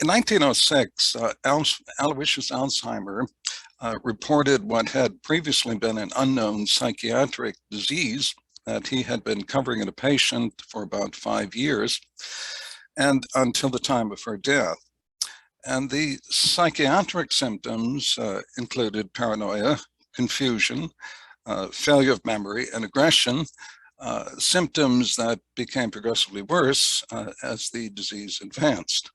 In 1906, Aloysius Alzheimer reported what had previously been an unknown psychiatric disease that he had been covering in a patient for about 5 years and until the time of her death. And the psychiatric symptoms included paranoia, confusion, failure of memory, and aggression, symptoms that became progressively worse as the disease advanced.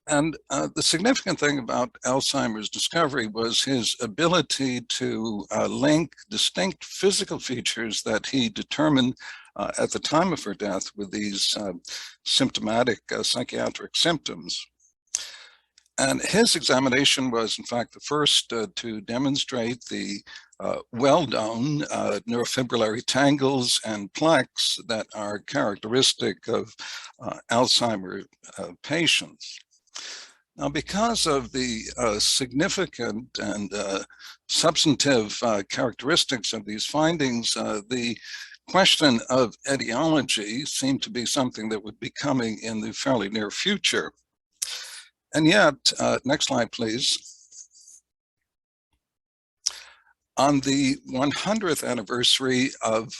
And the significant thing about Alzheimer's discovery was his ability to link distinct physical features that he determined at the time of her death with these symptomatic psychiatric symptoms. And his examination was, in fact, the first to demonstrate the well-known neurofibrillary tangles and plaques that are characteristic of Alzheimer's patients. Now, because of the significant and substantive characteristics of these findings, the question of etiology seemed to be something that would be coming in the fairly near future. And yet, next slide, please. On the 100th anniversary of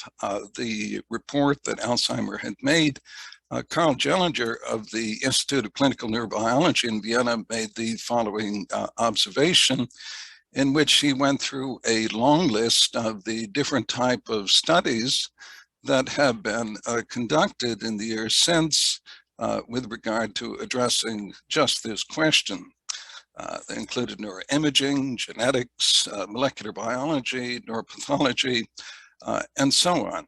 the report that Alzheimer had made, Carl Jellinger of the Institute of Clinical Neurobiology in Vienna made the following observation, in which he went through a long list of the different type of studies that have been conducted in the years since with regard to addressing just this question. They included neuroimaging, genetics, molecular biology, neuropathology, and so on,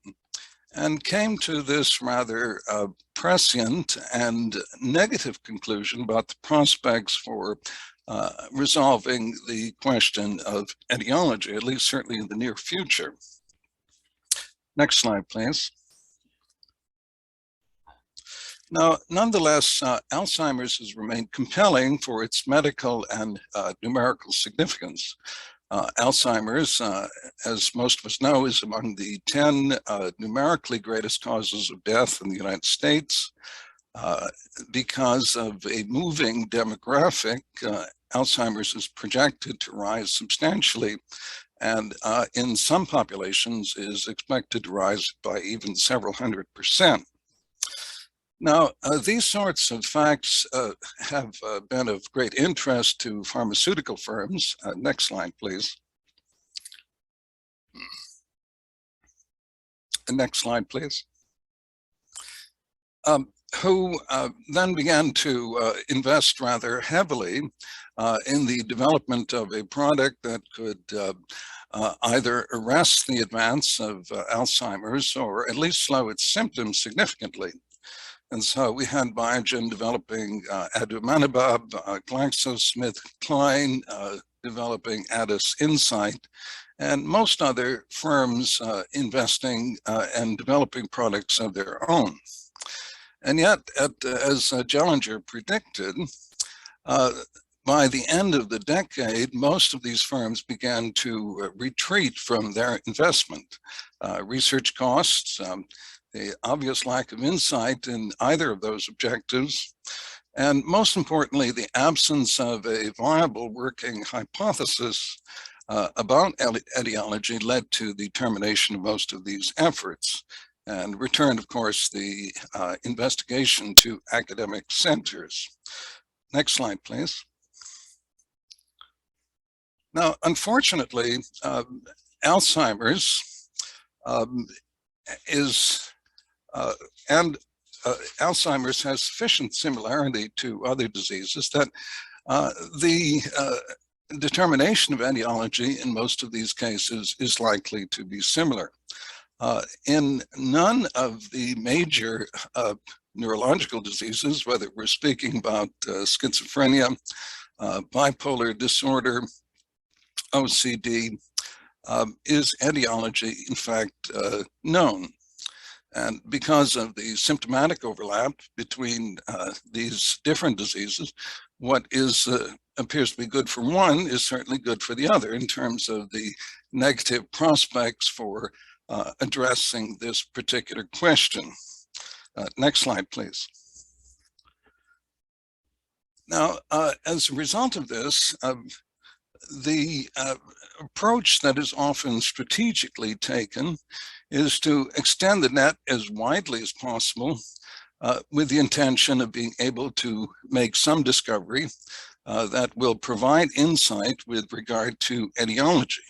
and came to this rather prescient and negative conclusion about the prospects for resolving the question of etiology, at least certainly in the near future. Next slide, please. Now, nonetheless, Alzheimer's has remained compelling for its medical and numerical significance. Alzheimer's, as most of us know, is among the 10 numerically greatest causes of death in the United States. Because of a moving demographic, Alzheimer's is projected to rise substantially, and in some populations is expected to rise by even several 100%. Now, these sorts of facts have been of great interest to pharmaceutical firms. Next slide, please. Next slide, please. Who then began to invest rather heavily in the development of a product that could either arrest the advance of Alzheimer's or at least slow its symptoms significantly. And so we had Biogen developing aducanumab, GlaxoSmithKline developing Addus Insight, and most other firms investing and developing products of their own. And yet, as Jellinger predicted, by the end of the decade, most of these firms began to retreat from their investment. Research costs, the obvious lack of insight in either of those objectives, and most importantly, the absence of a viable working hypothesis about etiology led to the termination of most of these efforts and returned, of course, the investigation to academic centers. Next slide, please. Now, unfortunately, Alzheimer's Alzheimer's has sufficient similarity to other diseases that the determination of etiology in most of these cases is likely to be similar. In none of the major neurological diseases, whether we're speaking about schizophrenia, bipolar disorder, OCD, is etiology, in fact, known. And because of the symptomatic overlap between these different diseases, what appears to be good for one is certainly good for the other in terms of the negative prospects for addressing this particular question. Next slide, please. Now, as a result of this, the approach that is often strategically taken is to extend the net as widely as possible with the intention of being able to make some discovery that will provide insight with regard to etiology.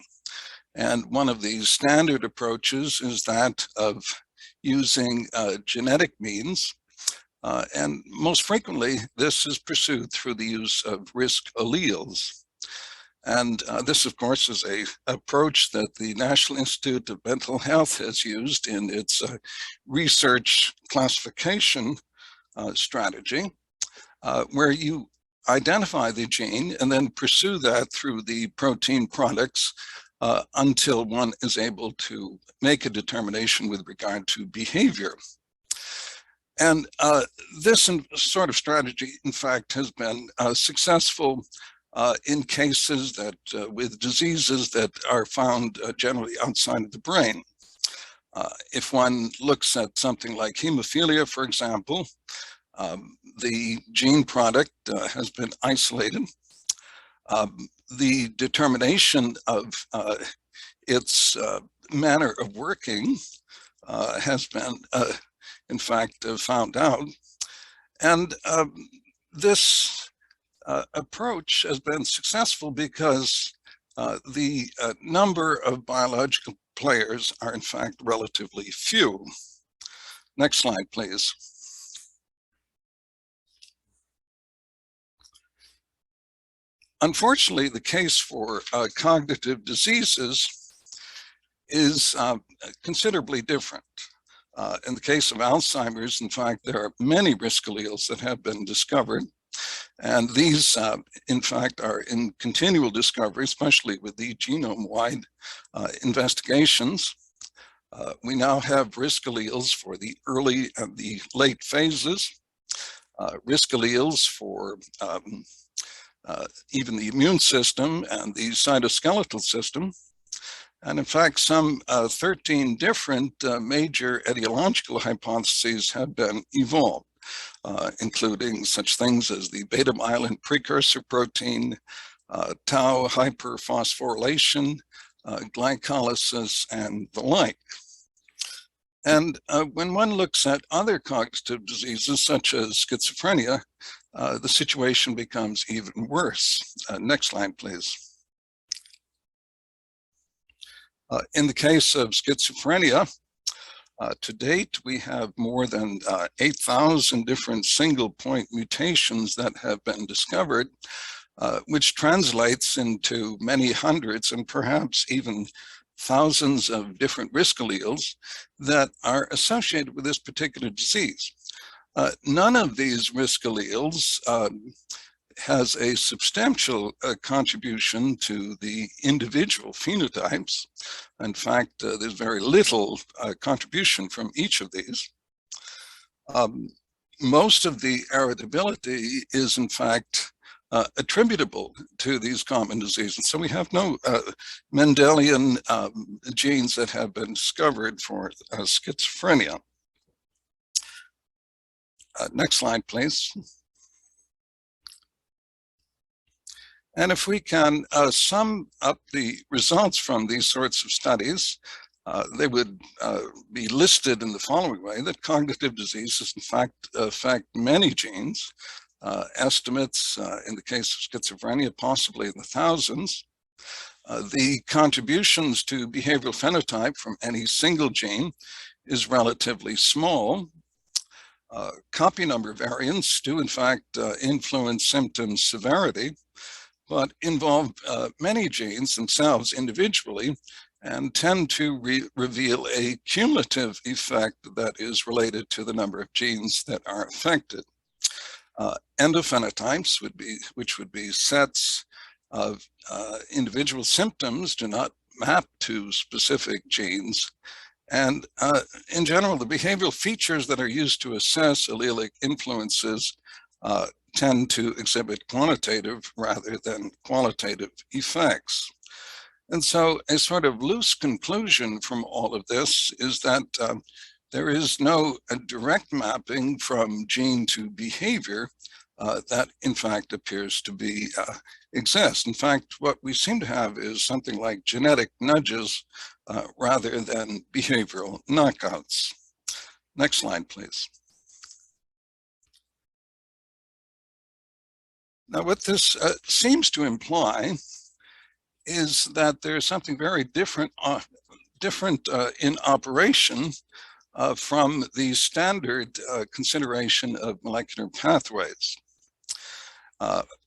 And one of the standard approaches is that of using genetic means. And most frequently, this is pursued through the use of risk alleles. And this, of course, is an approach that the National Institute of Mental Health has used in its research classification strategy, where you identify the gene and then pursue that through the protein products until one is able to make a determination with regard to behavior. And this sort of strategy, in fact, has been successful in cases that with diseases that are found generally outside of the brain. If one looks at something like hemophilia, for example, the gene product has been isolated. The determination of its manner of working has been, in fact, found out. And this approach has been successful because the number of biological players are, in fact, relatively few. Next slide, please. Unfortunately, the case for cognitive diseases is considerably different. In the case of Alzheimer's, in fact, there are many risk alleles that have been discovered. And these, in fact, are in continual discovery, especially with the genome-wide investigations. We now have risk alleles for the early and the late phases, risk alleles for even the immune system and the cytoskeletal system. And in fact, some 13 different major etiological hypotheses have been evolved, including such things as the beta-myelin precursor protein, tau hyperphosphorylation, glycolysis, and the like. And when one looks at other cognitive diseases, such as schizophrenia, the situation becomes even worse. Next slide, please. In the case of schizophrenia, to date, we have more than 8,000 different single point mutations that have been discovered, which translates into many hundreds and perhaps even thousands of different risk alleles that are associated with this particular disease. None of these risk alleles has a substantial contribution to the individual phenotypes. In fact, there's very little contribution from each of these. Most of the heritability is, in fact, attributable to these common diseases. So we have no Mendelian genes that have been discovered for schizophrenia. Next slide, please. And if we can sum up the results from these sorts of studies, they would be listed in the following way: that cognitive diseases, in fact, affect many genes. Estimates in the case of schizophrenia, possibly in the thousands. The contributions to behavioral phenotype from any single gene is relatively small. Copy number variants do, in fact, influence symptom severity, but involve many genes themselves individually and tend to reveal a cumulative effect that is related to the number of genes that are affected. Endophenotypes which would be sets of individual symptoms, do not map to specific genes. And in general, the behavioral features that are used to assess allelic influences tend to exhibit quantitative rather than qualitative effects. And so a sort of loose conclusion from all of this is that there is no direct mapping from gene to behavior, that in fact appears to be exist. In fact, what we seem to have is something like genetic nudges rather than behavioral knockouts. Next slide, please. Now, what this seems to imply is that there's something very different in operation from the standard consideration of molecular pathways.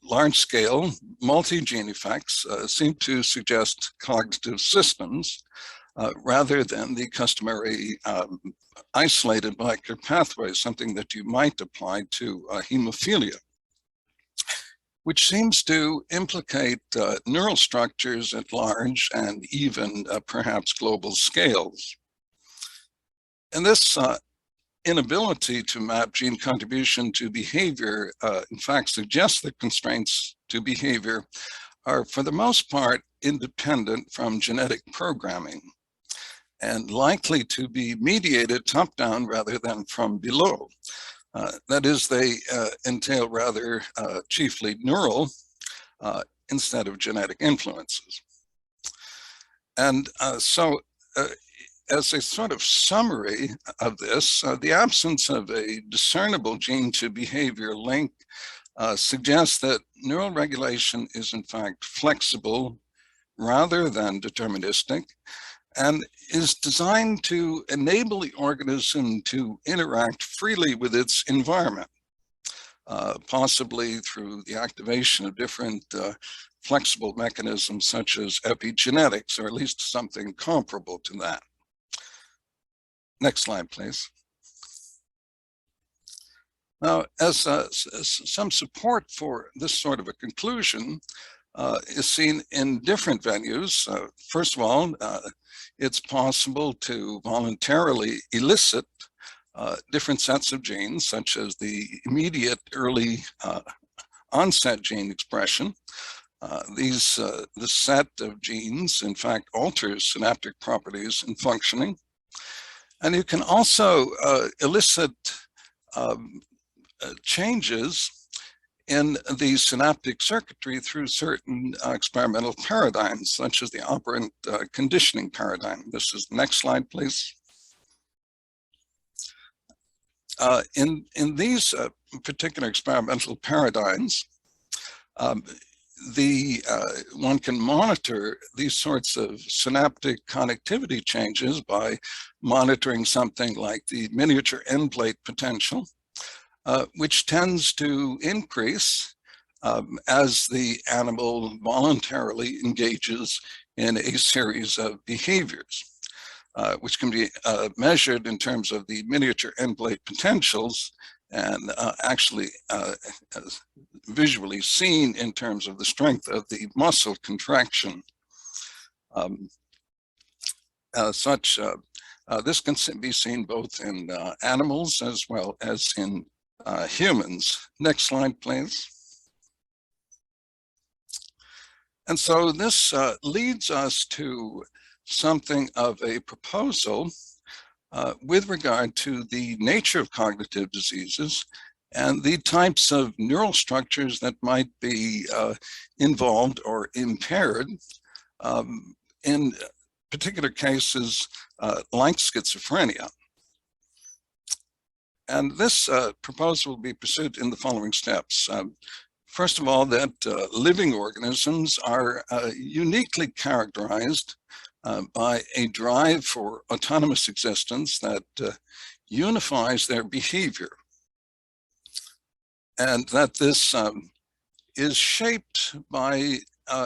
Large-scale multi-gene effects seem to suggest cognitive systems rather than the customary isolated molecular pathways, something that you might apply to hemophilia, which seems to implicate neural structures at large and even perhaps global scales. And this inability to map gene contribution to behavior, in fact, suggests that constraints to behavior are, for the most part, independent from genetic programming and likely to be mediated top-down rather than from below. That is, they entail rather chiefly neural instead of genetic influences. And so as a sort of summary of this, the absence of a discernible gene to behavior link suggests that neural regulation is in fact flexible rather than deterministic, and is designed to enable the organism to interact freely with its environment, possibly through the activation of different flexible mechanisms such as epigenetics, or at least something comparable to that. Next slide, please. Now, as some support for this sort of a conclusion is seen in different venues. First of all, it's possible to voluntarily elicit different sets of genes, such as the immediate early onset gene expression. This set of genes, in fact, alters synaptic properties and functioning. And you can also elicit changes in the synaptic circuitry through certain experimental paradigms, such as the operant conditioning paradigm. This is the next slide, please. In these particular experimental paradigms, one can monitor these sorts of synaptic connectivity changes by monitoring something like the miniature end plate potential, which tends to increase as the animal voluntarily engages in a series of behaviors, which can be measured in terms of the miniature end plate potentials and actually visually seen in terms of the strength of the muscle contraction. This can be seen both in animals as well as in humans. Next slide, please. And so this leads us to something of a proposal with regard to the nature of cognitive diseases and the types of neural structures that might be involved or impaired in particular cases like schizophrenia. And this proposal will be pursued in the following steps. First of all, that living organisms are uniquely characterized by a drive for autonomous existence that unifies their behavior. And that this is shaped by,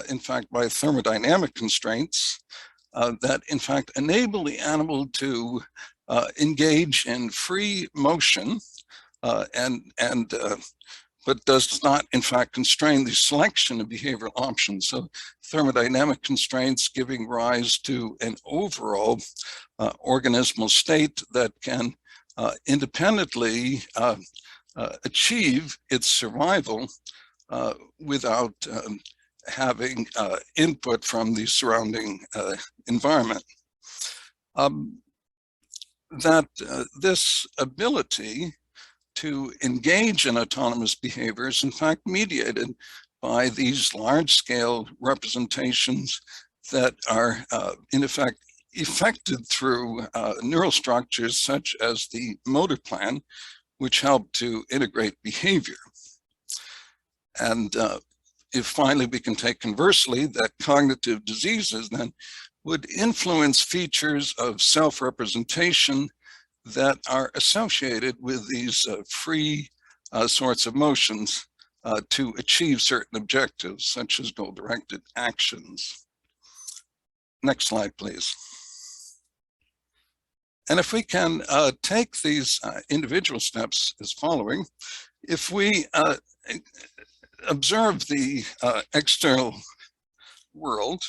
in fact, by thermodynamic constraints that, in fact, enable the animal to engage in free motion but does not, in fact, constrain the selection of behavioral options. So thermodynamic constraints giving rise to an overall organismal state that can independently achieve its survival without having input from the surrounding environment. This ability to engage in autonomous behavior is in fact mediated by these large-scale representations that are in effect effected through neural structures such as the motor plan, which help to integrate behavior. And if finally we can take conversely that cognitive diseases then would influence features of self-representation that are associated with these free sorts of motions to achieve certain objectives, such as goal-directed actions. Next slide, please. And if we can take these individual steps as following, if we observe the external world,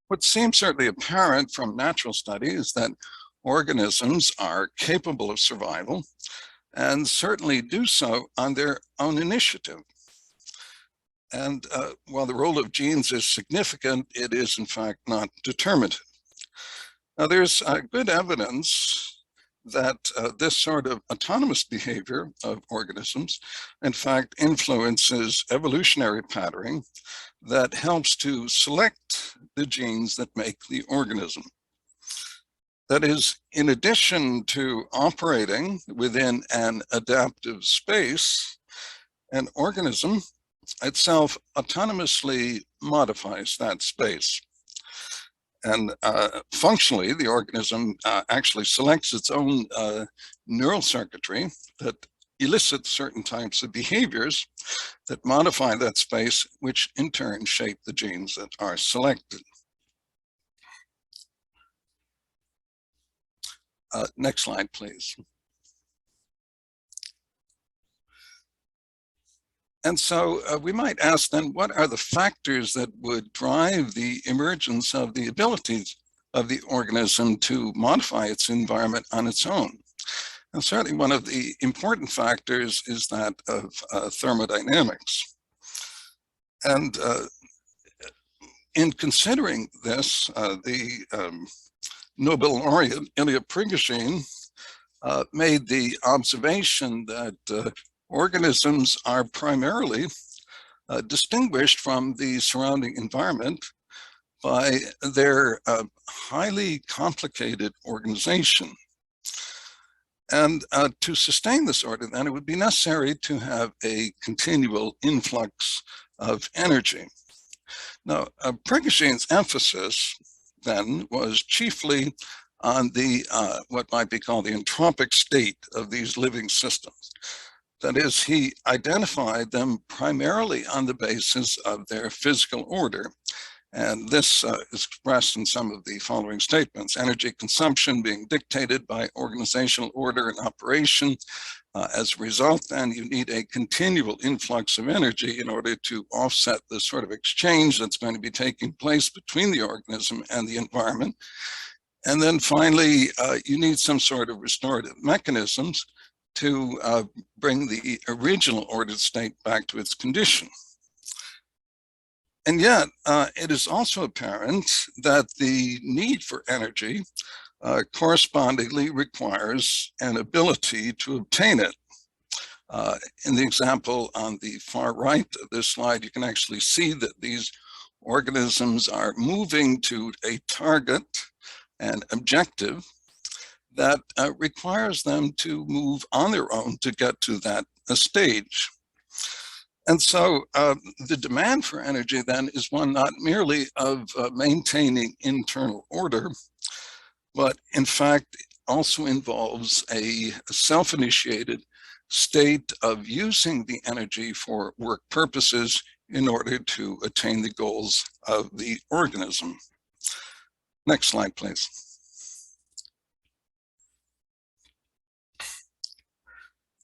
what seems certainly apparent from natural study is that organisms are capable of survival and certainly do so on their own initiative. And while the role of genes is significant, it is in fact not determinative. Now, there's good evidence that this sort of autonomous behavior of organisms, in fact, influences evolutionary patterning that helps to select the genes that make the organism. That is, in addition to operating within an adaptive space, an organism itself autonomously modifies that space. And functionally, the organism actually selects its own neural circuitry that elicits certain types of behaviors that modify that space, which in turn shape the genes that are selected. Next slide, please. And so we might ask then, what are the factors that would drive the emergence of the abilities of the organism to modify its environment on its own? And certainly one of the important factors is that of thermodynamics. And in considering this, the Nobel laureate Ilya Prigogine made the observation that organisms are primarily distinguished from the surrounding environment by their highly complicated organization. And to sustain this order, then, it would be necessary to have a continual influx of energy. Now, Prigogine's emphasis then was chiefly on the what might be called the entropic state of these living systems. That is, he identified them primarily on the basis of their physical order. And this is expressed in some of the following statements: energy consumption being dictated by organizational order and operation. As a result, then, you need a continual influx of energy in order to offset the sort of exchange that's going to be taking place between the organism and the environment. And then finally, you need some sort of restorative mechanisms to bring the original ordered state back to its condition. And yet, it is also apparent that the need for energy correspondingly requires an ability to obtain it. In the example on the far right of this slide, you can actually see that these organisms are moving to a target, an objective, that requires them to move on their own to get to that stage. And so the demand for energy then is one not merely of maintaining internal order, but in fact also involves a self-initiated state of using the energy for work purposes in order to attain the goals of the organism. Next slide, please.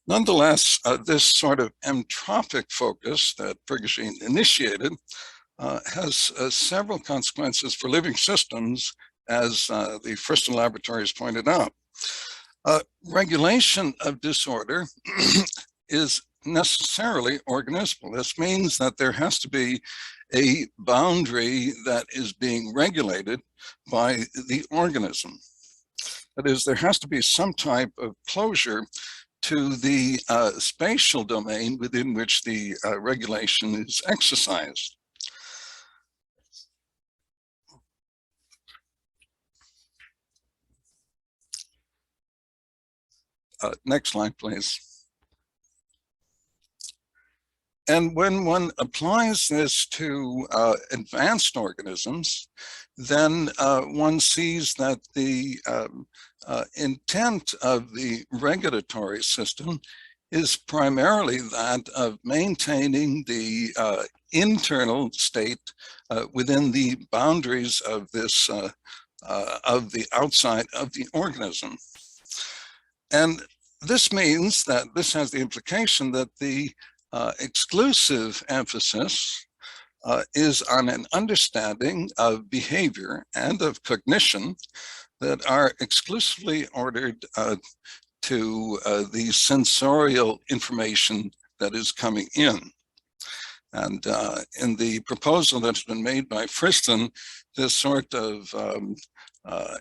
Nonetheless, this sort of entropic focus that Prigogine initiated has several consequences for living systems, as the Friston laboratories pointed out. Regulation of disorder is necessarily organismal. This means that there has to be a boundary that is being regulated by the organism. That is, there has to be some type of closure to the spatial domain within which the regulation is exercised. Next slide, please. And when one applies this to advanced organisms, then one sees that the intent of the regulatory system is primarily that of maintaining the internal state within the boundaries of this of the outside of the organism. And this means that this has the implication that the exclusive emphasis is on an understanding of behavior and of cognition that are exclusively ordered to the sensorial information that is coming in. And in the proposal that's been made by Friston, this sort of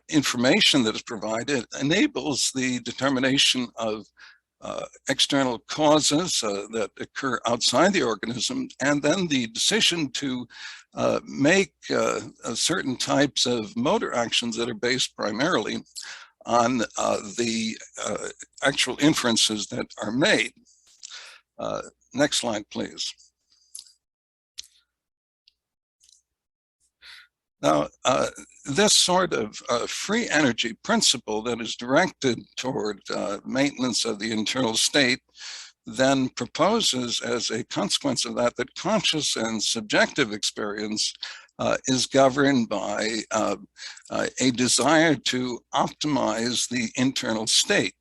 information that is provided enables the determination of external causes that occur outside the organism, and then the decision to make certain types of motor actions that are based primarily on the actual inferences that are made. Next slide, please. Now, this sort of free energy principle that is directed toward maintenance of the internal state then proposes as a consequence of that, that conscious and subjective experience is governed by a desire to optimize the internal state,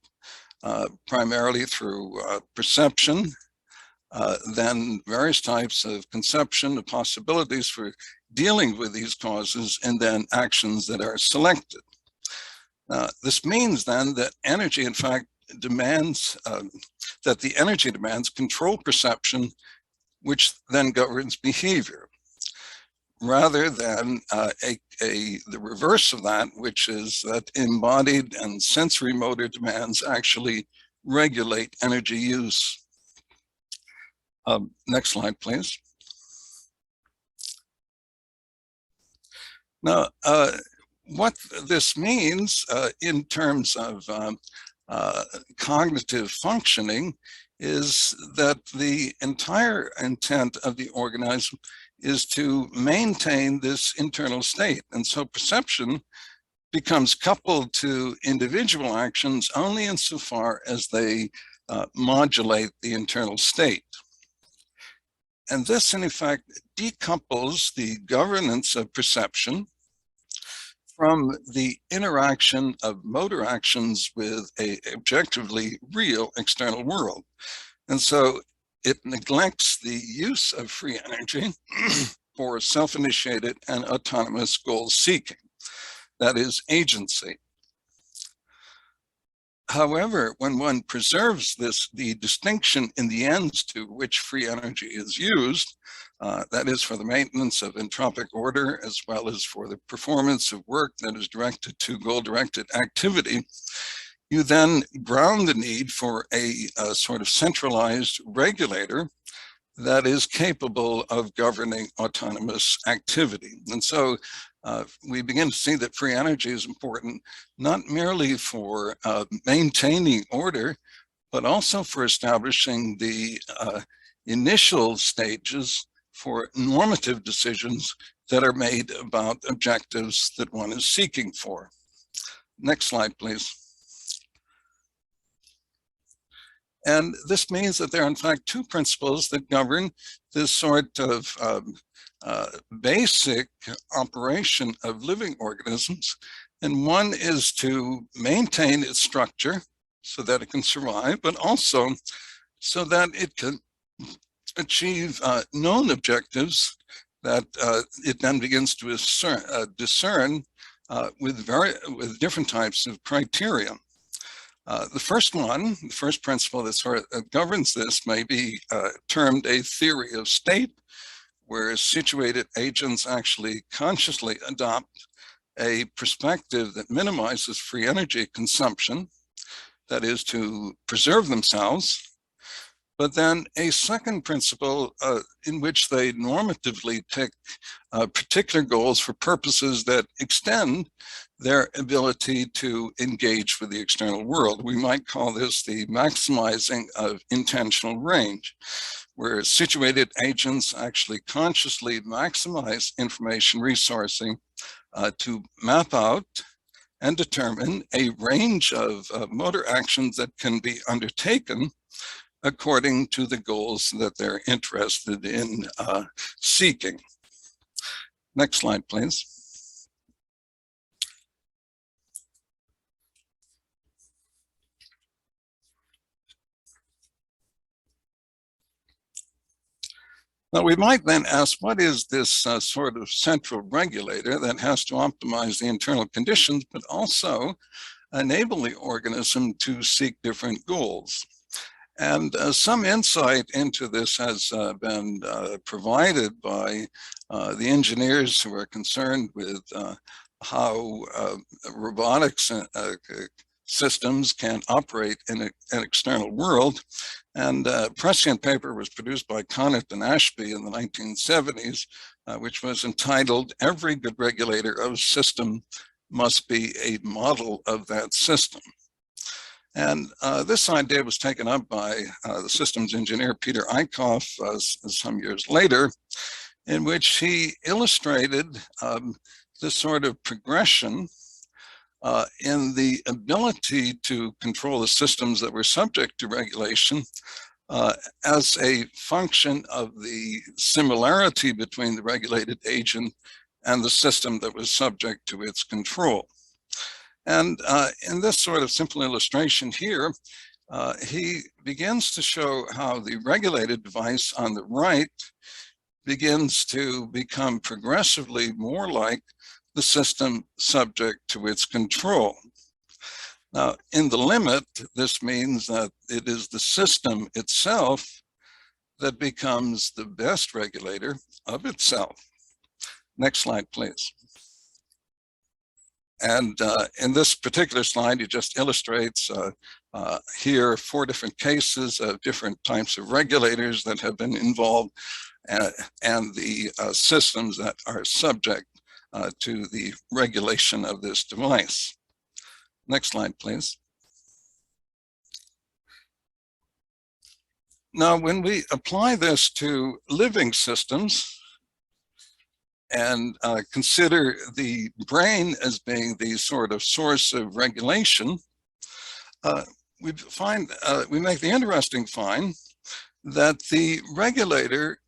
primarily through perception, then various types of conception of possibilities for dealing with these causes, and then actions that are selected. This means then that energy, in fact, demands, that the energy demands control perception, which then governs behavior, rather than the reverse of that, which is that embodied and sensory motor demands actually regulate energy use. Next slide, please. Now, what this means in terms of cognitive functioning is that the entire intent of the organism is to maintain this internal state. And so perception becomes coupled to individual actions only insofar as they modulate the internal state. And this, in effect, decouples the governance of perception from the interaction of motor actions with an objectively real external world. And so it neglects the use of free energy for self-initiated and autonomous goal seeking, that is, agency. However, when one preserves the distinction in the ends to which free energy is used, that is for the maintenance of entropic order, as well as for the performance of work that is directed to goal-directed activity, you then ground the need for a sort of centralized regulator that is capable of governing autonomous activity. And so we begin to see that free energy is important, not merely for maintaining order, but also for establishing the initial stages for normative decisions that are made about objectives that one is seeking for. Next slide, please. And this means that there are, in fact, two principles that govern this sort of basic operation of living organisms. And one is to maintain its structure so that it can survive, but also so that it can achieve known objectives that it then begins to discern with different types of criteria. The first principle that sort of governs this may be termed a theory of state, where situated agents actually consciously adopt a perspective that minimizes free energy consumption. that is to preserve themselves, but then a second principle in which they normatively pick particular goals for purposes that extend their ability to engage with the external world. We might call this the maximizing of intentional range, where situated agents actually consciously maximize information resourcing to map out and determine a range of motor actions that can be undertaken according to the goals that they're interested in seeking. Next slide, please. Now, we might then ask, what is this sort of central regulator that has to optimize the internal conditions, but also enable the organism to seek different goals? And some insight into this has been provided by the engineers who are concerned with how robotics systems can operate in an external world. And a prescient paper was produced by Conant and Ashby in the 1970s, which was entitled, "Every Good Regulator of a System Must Be a Model of That System." And this idea was taken up by the systems engineer Peter Eickhoff some years later, in which he illustrated this sort of progression in the ability to control the systems that were subject to regulation as a function of the similarity between the regulated agent and the system that was subject to its control. And in this sort of simple illustration here, he begins to show how the regulated device on the right begins to become progressively more like the system subject to its control. Now, in the limit, this means that it is the system itself that becomes the best regulator of itself. Next slide, please. And in this particular slide, it just illustrates here 4 different cases of different types of regulators that have been involved and the systems that are subject to the regulation of this device. Next slide, please. Now, when we apply this to living systems, and consider the brain as being the sort of source of regulation, we make the interesting find that the regulator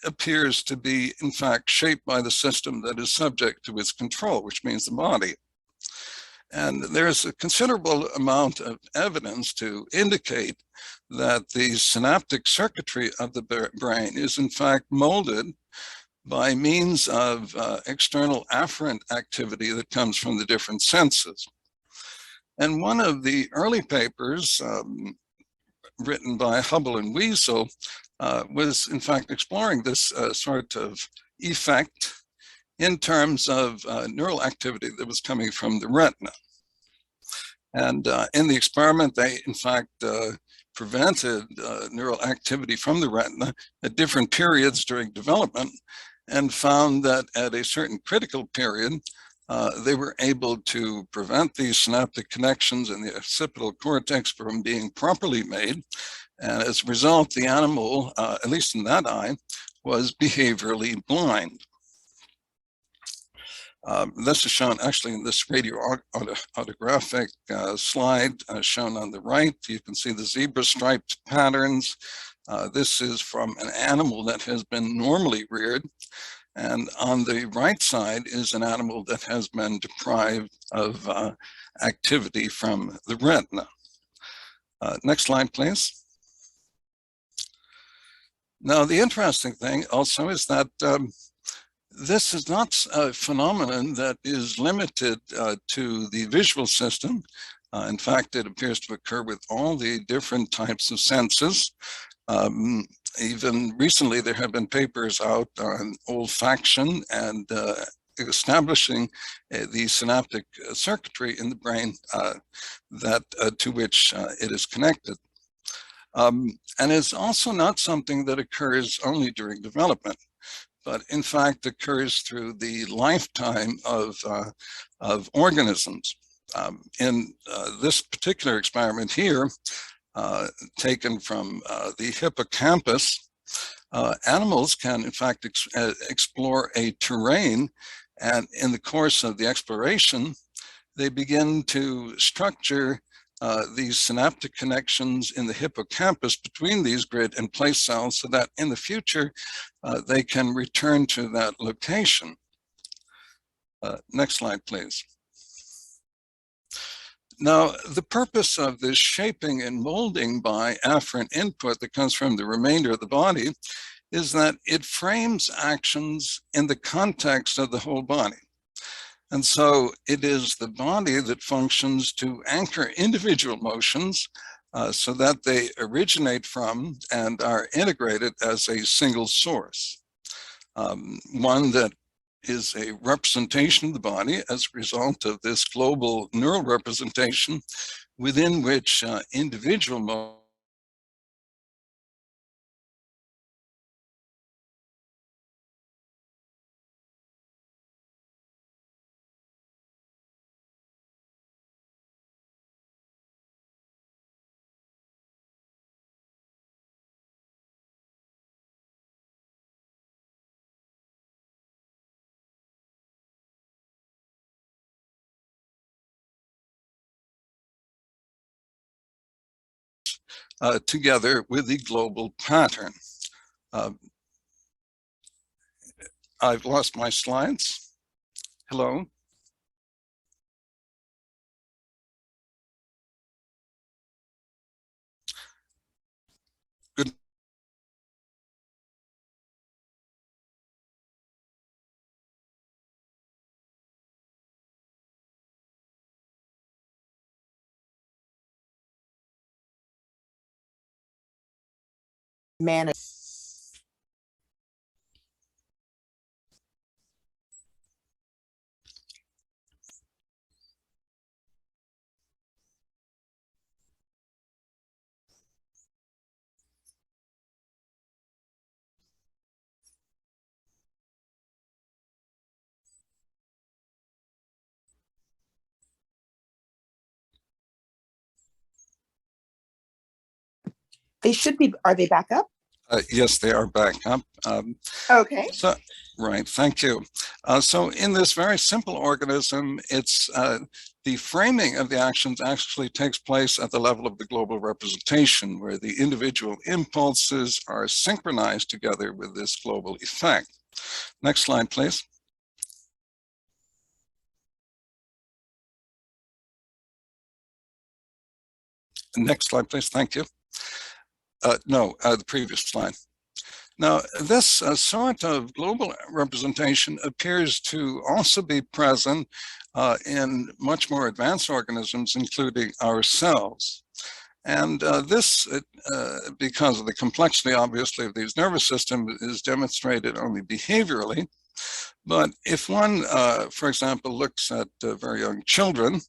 appears to be, in fact, shaped by the system that is subject to its control, which means the body. And there's a considerable amount of evidence to indicate that the synaptic circuitry of the brain is, in fact, molded by means of external afferent activity that comes from the different senses. And one of the early papers written by Hubble and Wiesel was in fact exploring this sort of effect in terms of neural activity that was coming from the retina. And in the experiment, they in fact prevented neural activity from the retina at different periods during development, and found that at a certain critical period, they were able to prevent these synaptic connections in the occipital cortex from being properly made. And as a result, the animal, at least in that eye, was behaviorally blind. This is shown actually in this radioautographic slide shown on the right. You can see the zebra striped patterns. This is from an animal that has been normally reared. And on the right side is an animal that has been deprived of activity from the retina. Next slide, please. Now, the interesting thing also is that this is not a phenomenon that is limited to the visual system. In fact, it appears to occur with all the different types of senses. Even recently, there have been papers out on olfaction and establishing the synaptic circuitry in the brain that to which it is connected. And it's also not something that occurs only during development, but in fact occurs through the lifetime of organisms. In this particular experiment here, taken from the hippocampus, animals can in fact explore a terrain, and in the course of the exploration, they begin to structure these synaptic connections in the hippocampus between these grid and place cells so that in the future they can return to that location. Next slide, please. Now, the purpose of this shaping and molding by afferent input that comes from the remainder of the body is that it frames actions in the context of the whole body. And so it is the body that functions to anchor individual motions so that they originate from and are integrated as a single source. One that is a representation of the body as a result of this global neural representation within which individual motions together with the global pattern. I've lost my slides. Hello? Good. Manage. They should be, are they back up? Yes, they are back up. Okay. So, right, thank you. So in this very simple organism, it's the framing of the actions actually takes place at the level of the global representation, where the individual impulses are synchronized together with this global effect. Next slide, please. Next slide, please. Thank you. No, the previous slide. Now, this sort of global representation appears to also be present in much more advanced organisms, including ourselves. And this, because of the complexity, obviously, of these nervous systems, is demonstrated only behaviorally. But if one, for example, looks at very young children,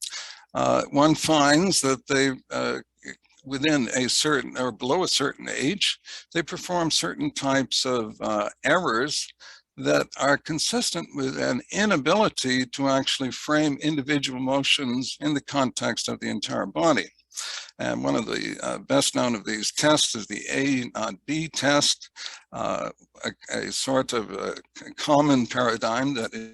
one finds that they within a certain or below a certain age, they perform certain types of errors that are consistent with an inability to actually frame individual motions in the context of the entire body. And one of the best known of these tests is the A not B test, a sort of a common paradigm that is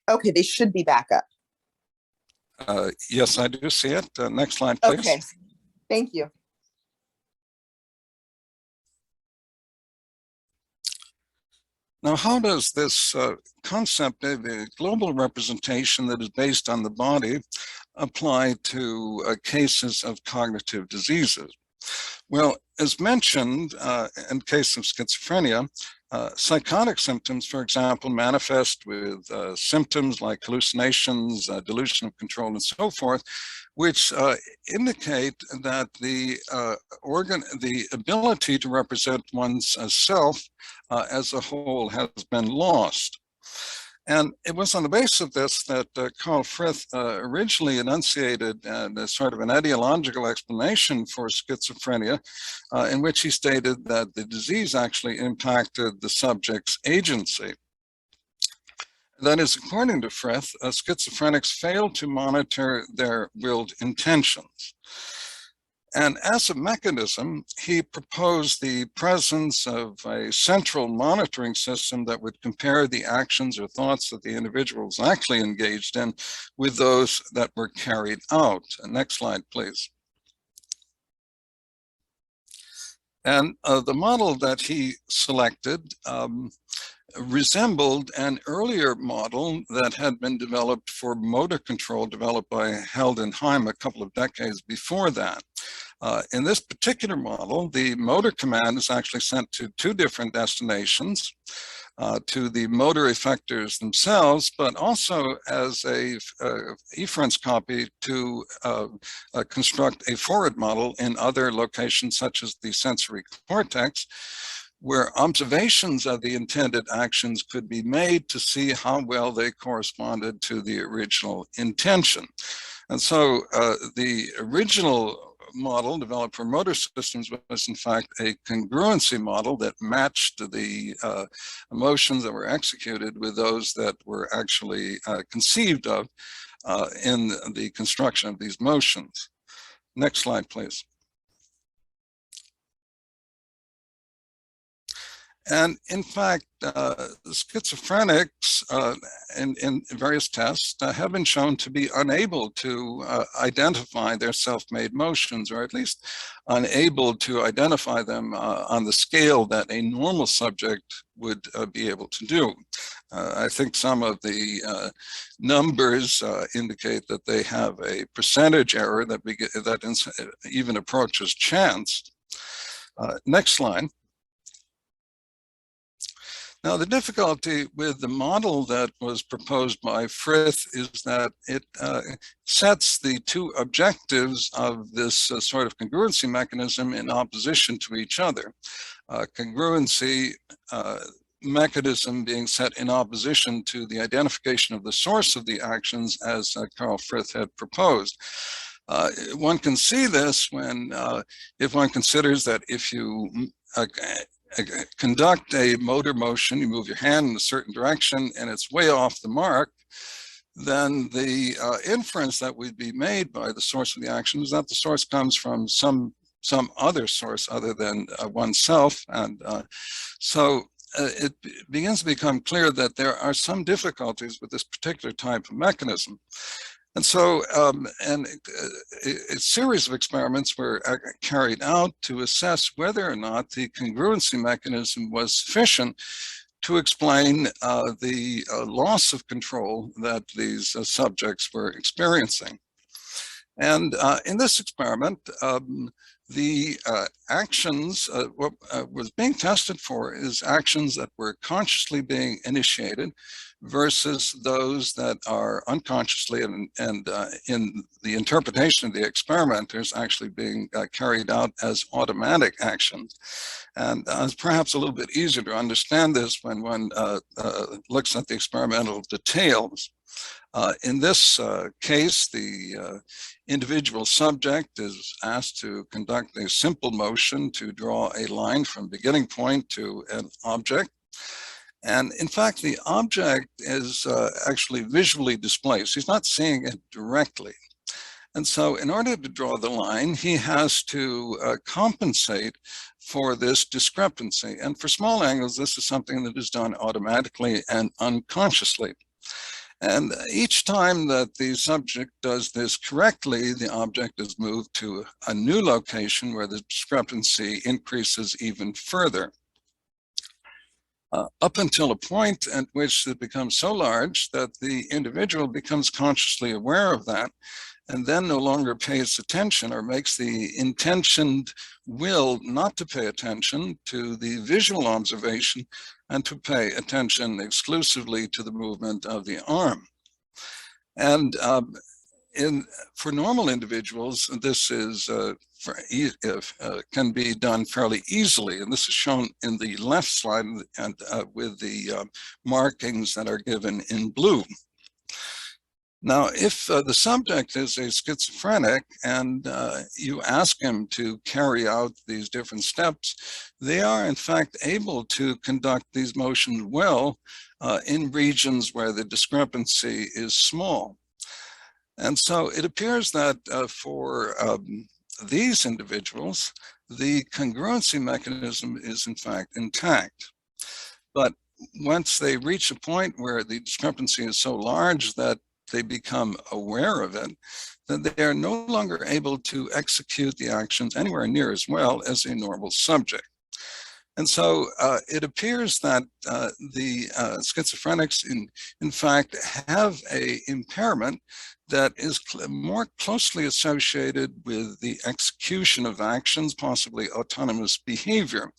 Okay, they should be back up. Yes, I do see it. Next slide, please. Okay, thank you. Now, how does this concept of a global representation that is based on the body apply to cases of cognitive diseases? Well, as mentioned, in case of schizophrenia, psychotic symptoms, for example, manifest with symptoms like hallucinations, delusion of control, and so forth, which indicate that the ability to represent one's self as a whole has been lost. And it was on the basis of this that Carl Frith originally enunciated a sort of an etiological explanation for schizophrenia, in which he stated that the disease actually impacted the subject's agency. That is, according to Frith, schizophrenics fail to monitor their willed intentions. And as a mechanism, he proposed the presence of a central monitoring system that would compare the actions or thoughts that the individual was actually engaged in with those that were carried out. Next slide, please. And the model that he selected resembled an earlier model that had been developed for motor control, developed by Held and Heim a couple of decades before that. In this particular model, the motor command is actually sent to two different destinations, to the motor effectors themselves, but also as a efference copy to construct a forward model in other locations, such as the sensory cortex, where observations of the intended actions could be made to see how well they corresponded to the original intention. And so the original model developed for motor systems was in fact a congruency model that matched the emotions that were executed with those that were actually conceived of in the construction of these motions. Next slide, please. And in fact, schizophrenics in various tests have been shown to be unable to identify their self-made motions, or at least unable to identify them on the scale that a normal subject would be able to do. I think some of the numbers indicate that they have a percentage error that even approaches chance. Next slide. Now, the difficulty with the model that was proposed by Frith is that it sets the two objectives of this sort of congruency mechanism in opposition to each other. Congruency mechanism being set in opposition to the identification of the source of the actions, as Carl Frith had proposed. One can see this when, if one considers that if you conduct a motor motion, you move your hand in a certain direction and it's way off the mark, then the inference that would be made by the source of the action is that the source comes from some other source other than oneself. And so it begins to become clear that there are some difficulties with this particular type of mechanism. And so a series of experiments were carried out to assess whether or not the congruency mechanism was sufficient to explain the loss of control that these subjects were experiencing. And in this experiment, the actions, what was being tested for is actions that were consciously being initiated versus those that are unconsciously and in the interpretation of the experimenters actually being carried out as automatic actions. And it's perhaps a little bit easier to understand this when one looks at the experimental details. In this case, the individual subject is asked to conduct a simple motion to draw a line from beginning point to an object. And in fact, the object is actually visually displayed. So he's not seeing it directly. And so in order to draw the line, he has to compensate for this discrepancy. And for small angles, this is something that is done automatically and unconsciously. And each time that the subject does this correctly, the object is moved to a new location where the discrepancy increases even further. Up until a point at which it becomes so large that the individual becomes consciously aware of that, and then no longer pays attention or makes the intentioned will not to pay attention to the visual observation and to pay attention exclusively to the movement of the arm. And for normal individuals, this is can be done fairly easily, and this is shown in the left slide, and with the markings that are given in blue. Now, if the subject is a schizophrenic and you ask him to carry out these different steps, they are in fact able to conduct these motions well in regions where the discrepancy is small. And so it appears that for these individuals, the congruency mechanism is in fact intact. But once they reach a point where the discrepancy is so large that they become aware of it, then they are no longer able to execute the actions anywhere near as well as a normal subject. And so it appears that the schizophrenics in fact have an impairment that is more closely associated with the execution of actions, possibly autonomous behavior,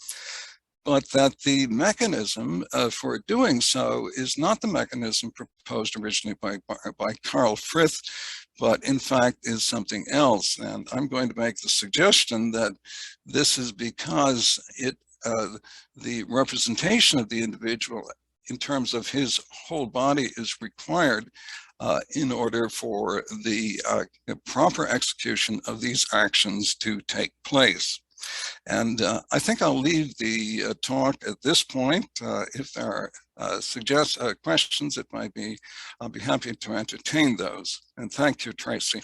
but that the mechanism for doing so is not the mechanism proposed originally by Carl Frith, but in fact is something else. And I'm going to make the suggestion that this is because the representation of the individual in terms of his whole body is required in order for the proper execution of these actions to take place. And I think I'll leave the talk at this point. If there are questions, I'll be happy to entertain those. And thank you, Tracy.